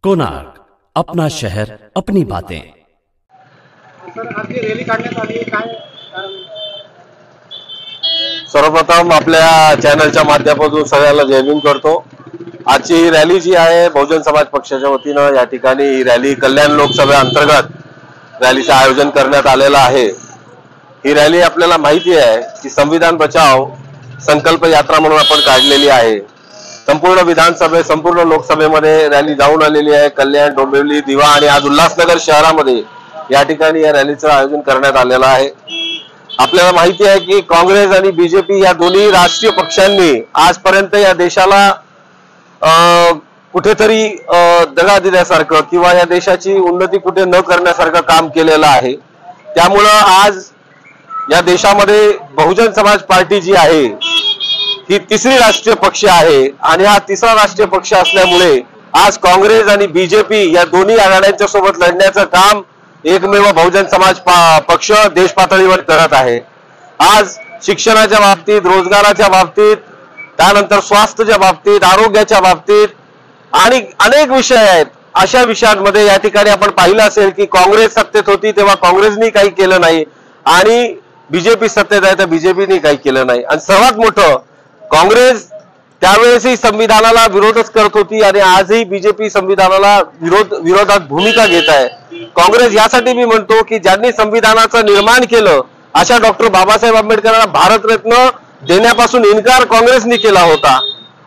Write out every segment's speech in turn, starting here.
कोणार्क, अपना शहर अपनी बातें। सर्वप्रथम आपल्या चॅनलच्या माध्यमातून सगळ्यांना जय भीम करतो। आजची ही रॅली जी आहे बहुजन समाज पक्षाच्या वतीनं या ठिकाणी ही रॅली कल्याण लोकसभा अंतर्गत रॅलीचं आयोजन करण्यात आलेलं आहे। ही रॅली आपल्याला माहिती आहे की संविधान बचाव संकल्प यात्रा म्हणून आपण काढलेली आहे। संपूर्ण विधानसभे संपूर्ण लोकसभेमध्ये रॅली जाऊन आलेली आहे। कल्याण, डोंबिवली, दिवा आणि आज उल्हासनगर शहरामध्ये या ठिकाणी या रॅलीचं आयोजन करण्यात आलेलं आहे। आपल्याला माहिती आहे की काँग्रेस आणि बीजेपी या दोन्ही राष्ट्रीय पक्षांनी आजपर्यंत या देशाला कुठेतरी दगा दिल्यासारखं किंवा या देशाची उन्नती कुठे न करण्यासारखं काम केलेलं आहे। त्यामुळे आज या देशामध्ये बहुजन समाज पार्टी जी आहे ही तिसरी राष्ट्रीय पक्ष आहे आणि हा तिसरा राष्ट्रीय पक्ष असल्यामुळे आज काँग्रेस आणि बीजेपी या दोन्ही आघाड्यांच्या सोबत लढण्याचं काम एकमेव बहुजन समाज पक्ष देश पातळीवर करत आहे। आज शिक्षणाच्या बाबतीत, रोजगाराच्या बाबतीत, त्यानंतर स्वास्थ्याच्या बाबतीत, आरोग्याच्या बाबतीत आणि अनेक विषय आहेत। अशा विषयांमध्ये या ठिकाणी आपण पाहिलं असेल की काँग्रेस सत्तेत होती तेव्हा काँग्रेसनी काही केलं नाही आणि बीजेपी सत्तेत आहे तर बीजेपीने काही केलं नाही। आणि सर्वात मोठं काँग्रेस त्यावेळेसही संविधानाला विरोधच करत होती आणि आजही बीजेपी संविधानाला विरोधात भूमिका घेत आहे। काँग्रेस यासाठी मी म्हणतो की ज्यांनी संविधानाचं निर्माण केलं अशा डॉक्टर बाबासाहेब आंबेडकरांना भारतरत्न देण्यापासून इन्कार काँग्रेसने केला होता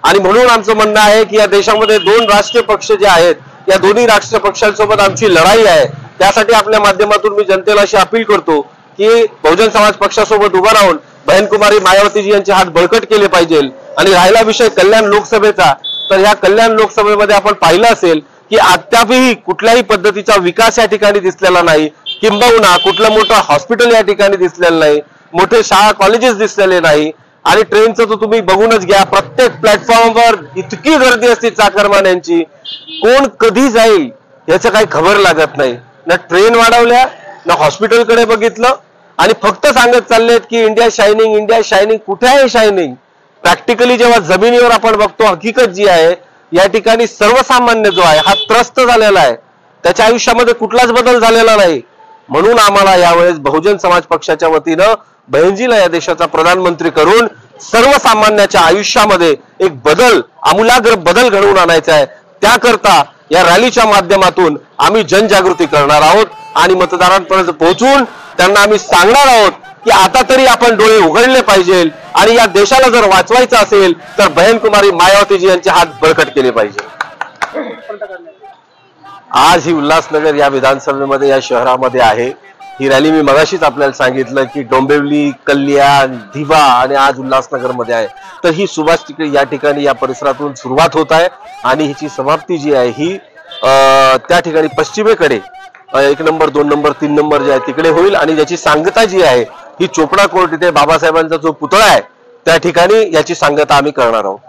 आणि म्हणून आमचं म्हणणं आहे की या देशामध्ये दोन राष्ट्रीय पक्ष जे आहेत या दोन्ही राष्ट्रीय पक्षांसोबत आमची लढाई आहे। त्यासाठी आपल्या माध्यमातून मी जनतेला अशी अपील करतो की बहुजन समाज पक्षासोबत उभं राहून बहनकुमारी मायावतीजी यांचे हात बळकट केले पाहिजे। आणि राहिला विषय कल्याण लोकसभेचा, तर या कल्याण लोकसभेमध्ये आपण पाहिलं असेल की अद्यापही कुठल्याही पद्धतीचा विकास या ठिकाणी दिसलेला नाही, किंबहुना कुठलं मोठं हॉस्पिटल या ठिकाणी दिसलेलं नाही, मोठे शाळा कॉलेजेस दिसलेले नाही आणि ट्रेनचं तर तुम्ही बघूनच घ्या, प्रत्येक प्लॅटफॉर्मवर इतकी गर्दी असते चाकरमान्यांची, कोण कधी जाईल याचं काही खबर लागत नाही। ना ट्रेन वाढवल्या ना हॉस्पिटलकडे बघितलं आणि फक्त सांगत चाललेत की इंडिया शायनिंग, इंडिया शायनिंग। कुठे आहे शायनिंग? प्रॅक्टिकली जेव्हा जमिनीवर आपण बघतो हकीकत जी आहे या ठिकाणी सर्वसामान्य जो आहे हा त्रस्त झालेला आहे, त्याच्या आयुष्यामध्ये कुठलाच बदल झालेला नाही। म्हणून आम्हाला यावेळेस बहुजन समाज पक्षाच्या वतीनं बहिणजीला या देशाचा प्रधानमंत्री करून सर्वसामान्याच्या आयुष्यामध्ये एक बदल, आमूलाग्र बदल घडवून आणायचा आहे। त्याकरता या रॅलीच्या माध्यमातून आम्ही जनजागृती करणार आहोत आणि मतदारांपर्यंत पोहोचून त्यांना आम्ही सांगणार आहोत की आता तरी आपण डोळे उघडले पाहिजे आणि या देशाला जर वाचवायचं असेल तर बहनकुमारी मायावतीजी यांचे हात बळकट केले पाहिजे। आज ही उल्हासनगर या विधानसभेमध्ये या शहरामध्ये आहे। ही रॅली मी मगाशीच आपल्याला सांगितलं की डोंबिवली, कल्याण, दिवा आणि आज उल्हासनगर मध्ये आहे। तर ही सुभाष टिकळी या ठिकाणी या परिसरातून सुरुवात होत आहे आणि हिची समाप्ती जी आहे ही त्या ठिकाणी पश्चिमेकडे 1 नंबर, 2 नंबर, 3 नंबर जे आहे तिकडे होईल आणि ज्याची सांगता जी आहे ही चोपडा कोर्ट इथे बाबासाहेबांचा जो पुतळा आहे त्या ठिकाणी याची सांगता आम्ही करणार आहोत।